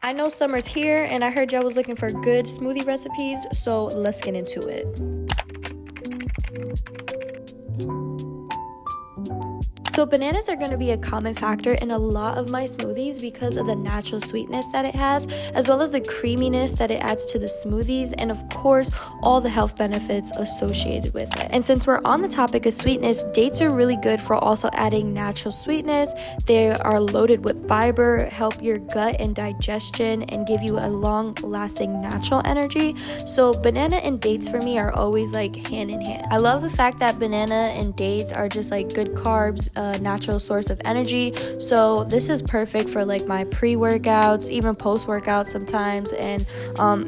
I know summer's here and I heard y'all was looking for good smoothie recipes, so let's get into it. So bananas are going to be a common factor in a lot of my smoothies because of the natural sweetness that it has, as well as the creaminess that it adds to the smoothies, and of course all the health benefits associated with it. And since we're on the topic of sweetness, dates are really good for also adding natural sweetness. They are loaded with fiber, help your gut and digestion, and give you a long-lasting natural energy. So banana and dates for me are always like hand in hand. I love the fact that banana and dates are just like good carbs, natural source of energy. So this is perfect for like my pre-workouts, even post-workouts sometimes, and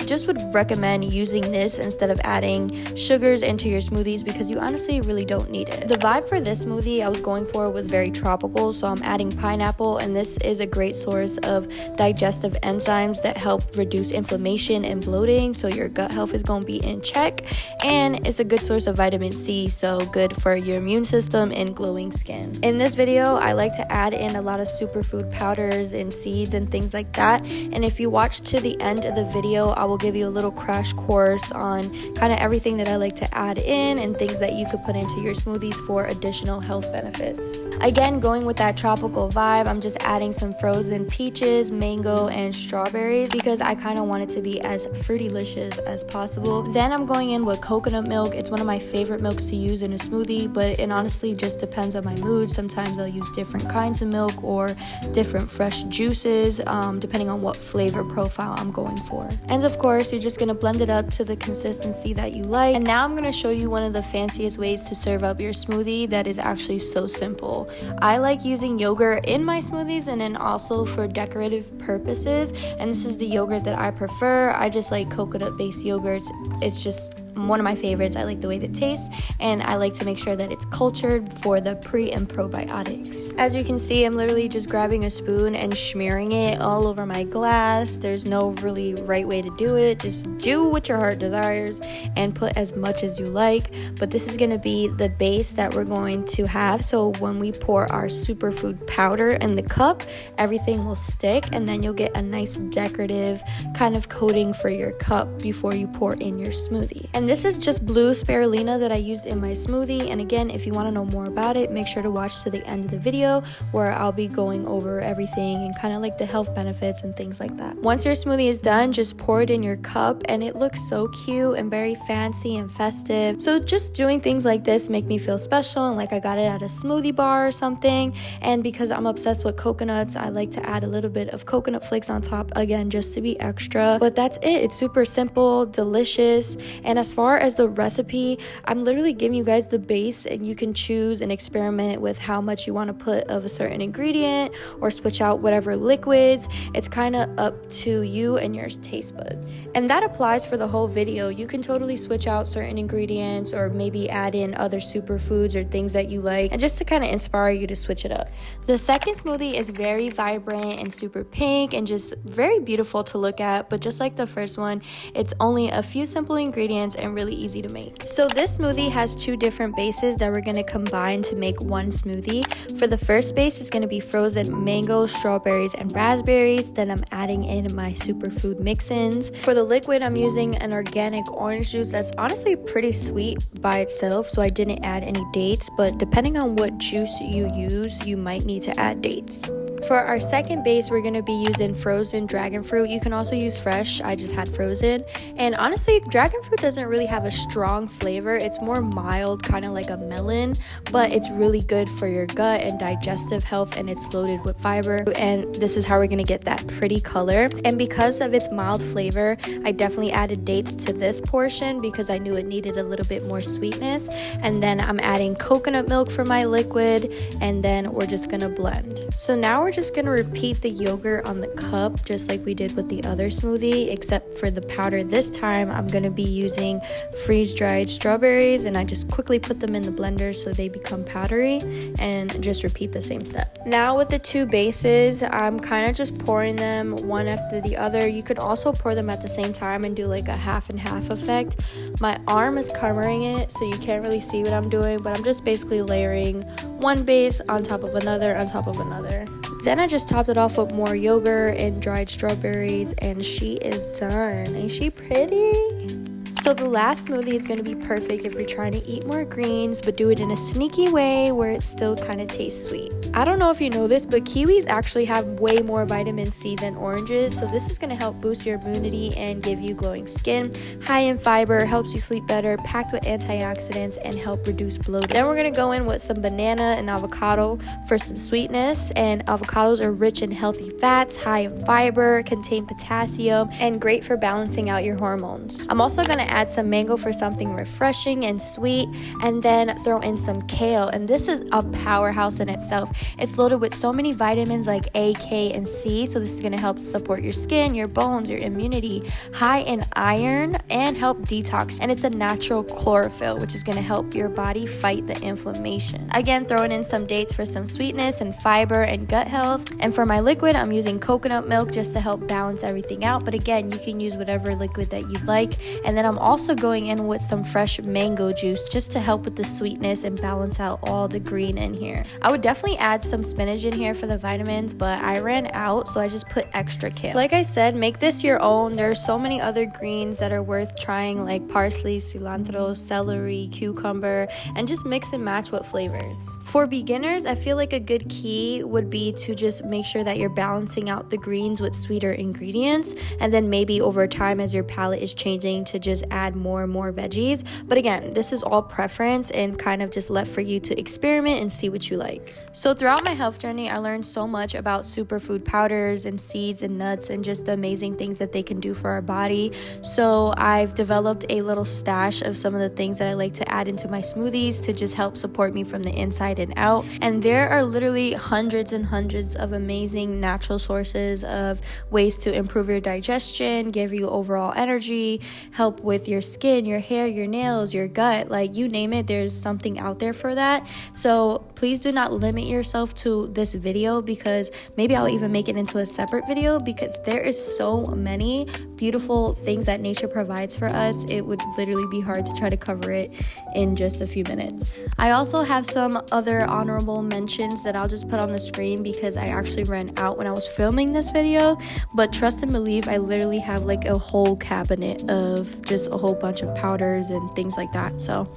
just would recommend using this instead of adding sugars into your smoothies because you honestly really don't need it. The vibe for this smoothie I was going for was very tropical, so I'm adding pineapple, and this is a great source of digestive enzymes that help reduce inflammation and bloating, so your gut health is going to be in check, and it's a good source of vitamin C, so good for your immune system and glowing skin. In this video, I like to add in a lot of superfood powders and seeds and things like that. And if you watch to the end of the video, I will give you a little crash course on kind of everything that I like to add in and things that you could put into your smoothies for additional health benefits. Again, going with that tropical vibe, I'm just adding some frozen peaches, mango, and strawberries because I kind of want it to be as fruity-licious as possible. Then I'm going in with coconut milk. It's one of my favorite milks to use in a smoothie, but it honestly just depends on my mood. Sometimes I'll use different kinds of milk or different fresh juices, depending on what flavor profile I'm going for. And of course, you're just gonna blend it up to the consistency that you like. And now I'm gonna show you one of the fanciest ways to serve up your smoothie that is actually so simple. I like using yogurt in my smoothies and then also for decorative purposes. And this is the yogurt that I prefer. I just like coconut-based yogurts. It's just one of my favorites. I like the way that it tastes, and I like to make sure that it's cultured for the pre and probiotics. As you can see, I'm literally just grabbing a spoon and smearing it all over my glass. There's no really right way to do it. Just do what your heart desires and put as much as you like, but this is going to be the base that we're going to have, so when we pour our superfood powder in the cup, everything will stick, and then you'll get a nice decorative kind of coating for your cup before you pour in your smoothie. And this is just blue spirulina that I used in my smoothie. And again, if you want to know more about it, make sure to watch to the end of the video where I'll be going over everything and kind of like the health benefits and things like that. Once your smoothie is done, just pour it in your cup, and it looks so cute and very fancy and festive. So just doing things like this make me feel special and like I got it at a smoothie bar or something. And because I'm obsessed with coconuts, I like to add a little bit of coconut flakes on top, again, just to be extra. But that's it. It's super simple, delicious, and as far as the recipe, I'm literally giving you guys the base, and you can choose and experiment with how much you want to put of a certain ingredient or switch out whatever liquids. It's kind of up to you and your taste buds. And that applies for the whole video. You can totally switch out certain ingredients or maybe add in other superfoods or things that you like, and just to kind of inspire you to switch it up. The second smoothie is very vibrant and super pink and just very beautiful to look at, but just like the first one, it's only a few simple ingredients and really easy to make. So this smoothie has two different bases that we're going to combine to make one smoothie. For the first base is going to be frozen mango, strawberries, and raspberries. Then I'm adding in my superfood mix-ins. For the liquid, I'm using an organic orange juice that's honestly pretty sweet by itself, so I didn't add any dates, but depending on what juice you use, you might need to add dates. For our second base, we're going to be using frozen dragon fruit. You can also use fresh. I just had frozen. And honestly, dragon fruit doesn't really have a strong flavor. It's more mild, kind of like a melon, but it's really good for your gut and digestive health, and it's loaded with fiber. And this is how we're going to get that pretty color. And because of its mild flavor, I definitely added dates to this portion because I knew it needed a little bit more sweetness. And then I'm adding coconut milk for my liquid, and then we're just going to blend. So now we're just going to repeat the yogurt on the cup just like we did with the other smoothie, except for the powder this time I'm going to be using freeze-dried strawberries, and I just quickly put them in the blender so they become powdery, and just repeat the same step. Now with the two bases, I'm kind of just pouring them one after the other. You could also pour them at the same time and do like a half and half effect. My arm is covering it, so you can't really see what I'm doing, but I'm just basically layering one base on top of another on top of another. Then I just topped it off with more yogurt and dried strawberries, and she is done. Ain't she pretty? So the last smoothie is going to be perfect if you're trying to eat more greens, but do it in a sneaky way where it still kind of tastes sweet. I don't know if you know this, but kiwis actually have way more vitamin C than oranges, so this is going to help boost your immunity and give you glowing skin. High in fiber, helps you sleep better, packed with antioxidants, and help reduce bloating. Then we're going to go in with some banana and avocado for some sweetness, and avocados are rich in healthy fats, high in fiber, contain potassium, and great for balancing out your hormones. I'm also going to add some mango for something refreshing and sweet, and then throw in some kale, and this is a powerhouse in itself. It's loaded with so many vitamins like A, K, and C, so this is going to help support your skin, your bones, your immunity, high in iron, and help detox. And it's a natural chlorophyll, which is going to help your body fight the inflammation. Again, throwing in some dates for some sweetness and fiber and gut health. And for my liquid, I'm using coconut milk just to help balance everything out, but again, you can use whatever liquid that you like. And then I'm also going in with some fresh mango juice just to help with the sweetness and balance out all the green in here. I would definitely add some spinach in here for the vitamins, but I ran out, so I just put extra kale. Like I said, make this your own. There are so many other greens that are worth trying, like parsley, cilantro, celery, cucumber, and just mix and match with flavors. For beginners, I feel like a good key would be to just make sure that you're balancing out the greens with sweeter ingredients, and then maybe over time as your palate is changing to just add more and more veggies. But again, this is all preference and kind of just left for you to experiment and see what you like. So throughout my health journey, I learned so much about superfood powders and seeds and nuts and just the amazing things that they can do for our body. So I've developed a little stash of some of the things that I like to add into my smoothies to just help support me from the inside and out. And there are literally hundreds and hundreds of amazing natural sources of ways to improve your digestion, give you overall energy, help with your skin, your hair, your nails, your gut, like you name it, there's something out there for that. So please do not limit yourself to this video, because maybe I'll even make it into a separate video, because there is so many beautiful things that nature provides for us. It would literally be hard to try to cover it in just a few minutes. I also have some other honorable mentions that I'll just put on the screen because I actually ran out when I was filming this video, but trust and believe, I literally have like a whole cabinet of just a whole bunch of powders and things like that. So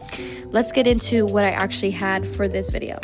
let's get into what I actually had for this video.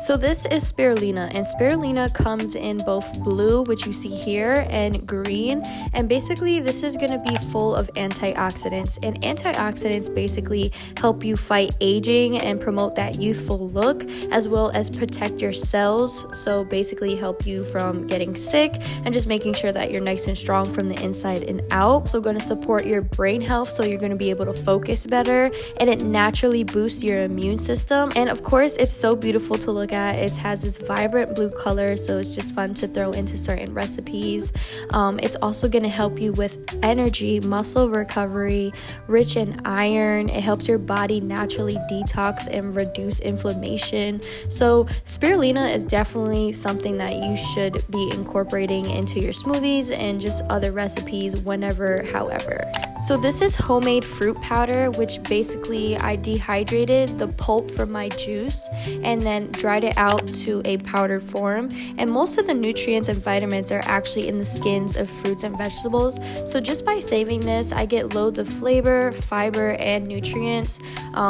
So this is spirulina, and spirulina comes in both blue, which you see here, and green. And basically this is going to be full of antioxidants, and antioxidants basically help you fight aging and promote that youthful look, as well as protect your cells. So basically help you from getting sick and just making sure that you're nice and strong from the inside and out. So going to support your brain health, so you're going to be able to focus better, and it naturally boosts your immune system. And of course, it's so beautiful to look at. It has this vibrant blue color, so it's just fun to throw into certain recipes. It's also going to help you with energy, muscle recovery, rich in iron. It helps your body naturally detox and reduce inflammation. So spirulina is definitely something that you should be incorporating into your smoothies and just other recipes whenever, however. So this is homemade fruit powder, which basically I dehydrated the pulp from my juice and then dried it out to a powder form. And most of the nutrients and vitamins are actually in the skins of fruits and vegetables. So just by saving this, I get loads of flavor, fiber, and nutrients.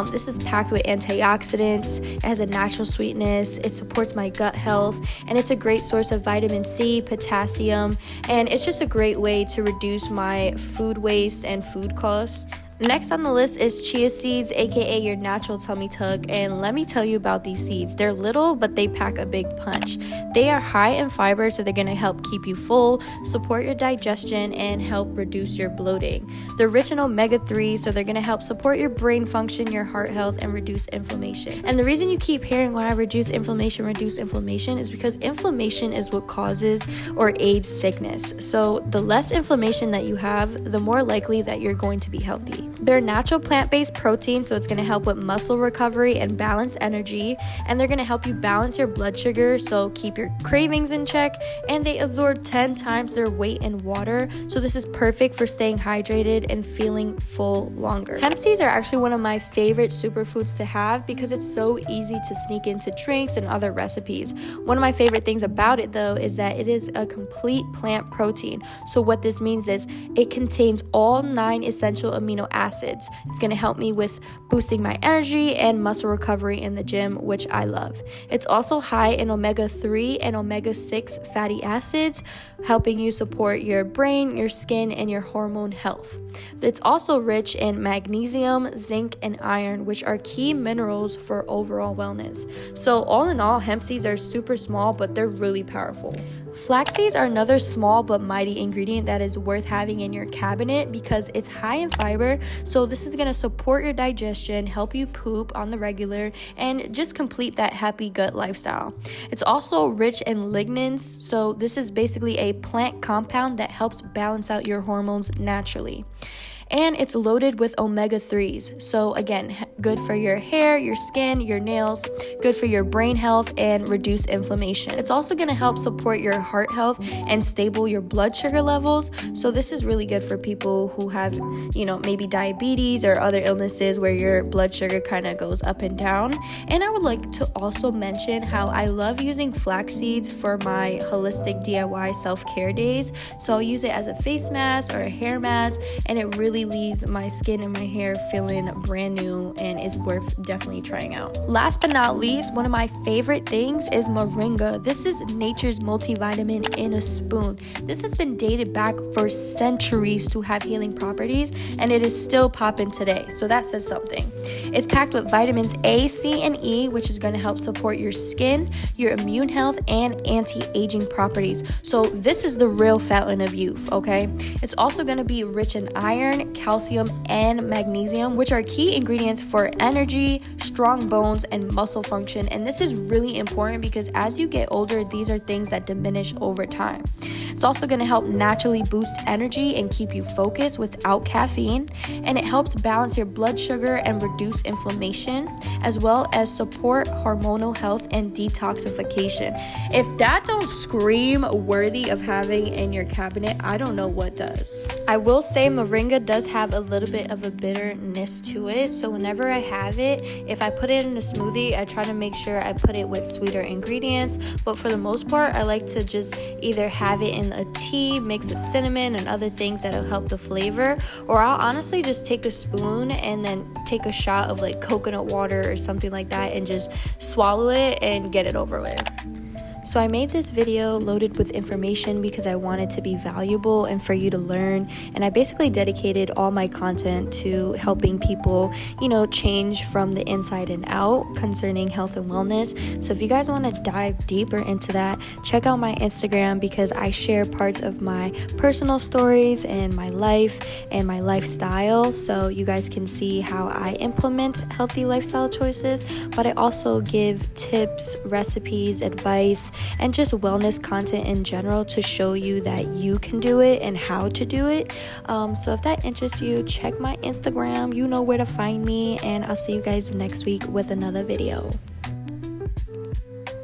This is packed with antioxidants. It has a natural sweetness. It supports my gut health, and it's a great source of vitamin C, potassium, and it's just a great way to reduce my food waste and food cost. Next on the list is chia seeds, aka your natural tummy tuck, and let me tell you about these seeds. They're little, but they pack a big punch. They are high in fiber, so they're going to help keep you full, support your digestion, and help reduce your bloating. They're rich in omega-3, so they're going to help support your brain function, your heart health, and reduce inflammation. And the reason you keep hearing why I reduce inflammation is because inflammation is what causes or aids sickness. So the less inflammation that you have, the more likely that you're going to be healthy. They're natural plant-based protein, so it's going to help with muscle recovery and balance energy, and they're going to help you balance your blood sugar, so keep your cravings in check, and they absorb 10 times their weight in water, so this is perfect for staying hydrated and feeling full longer. Hemp seeds are actually one of my favorite superfoods to have because it's so easy to sneak into drinks and other recipes. One of my favorite things about it though is that it is a complete plant protein. So what this means is it contains all 9 essential amino acids. It's going to help me with boosting my energy and muscle recovery in the gym, which I love. It's also high in omega-3 and omega-6 fatty acids, helping you support your brain, your skin, and your hormone health. It's also rich in magnesium, zinc, and iron, which are key minerals for overall wellness. So all in all, hemp seeds are super small, but they're really powerful. Flax seeds are another small but mighty ingredient that is worth having in your cabinet because it's high in fiber, so this is going to support your digestion, help you poop on the regular, and just complete that happy gut lifestyle. It's also rich in lignans, so this is basically a plant compound that helps balance out your hormones naturally. And it's loaded with omega-3s. So again, good for your hair, your skin, your nails, good for your brain health and reduce inflammation. It's also going to help support your heart health and stable your blood sugar levels. So this is really good for people who have, maybe diabetes or other illnesses where your blood sugar kind of goes up and down. And I would like to also mention how I love using flax seeds for my holistic DIY self-care days. So I'll use it as a face mask or a hair mask, and it really leaves my skin and my hair feeling brand new and is worth definitely trying out. Last but not least, one of my favorite things is moringa. This is nature's multivitamin in a spoon. This has been dated back for centuries to have healing properties, and it is still popping today, so that says something. It's packed with vitamins A, C, and E, which is going to help support your skin, your immune health, and anti-aging properties. So this is the real fountain of youth, okay? It's also going to be rich in iron, calcium, and magnesium, which are key ingredients for energy, strong bones, and muscle function. And this is really important because as you get older, these are things that diminish over time. It's also going to help naturally boost energy and keep you focused without caffeine, and it helps balance your blood sugar and reduce inflammation, as well as support hormonal health and detoxification. If that don't scream worthy of having in your cabinet, I don't know what does. I will say moringa does have a little bit of a bitterness to it, so whenever I have it, if I put it in a smoothie, I try to make sure I put it with sweeter ingredients, but for the most part, I like to just either have it in a tea mixed with cinnamon and other things that'll help the flavor, or I'll honestly just take a spoon and then take a shot of like coconut water or something like that and just swallow it and get it over with. So I made this video loaded with information because I wanted to be valuable and for you to learn, and I basically dedicated all my content to helping people, change from the inside and out concerning health and wellness. So if you guys want to dive deeper into that, check out my Instagram because I share parts of my personal stories and my life and my lifestyle, so you guys can see how I implement healthy lifestyle choices, but I also give tips, recipes, advice, and just wellness content in general to show you that you can do it and how to do it. So if that interests you, check my Instagram. You know where to find me, and I'll see you guys next week with another video.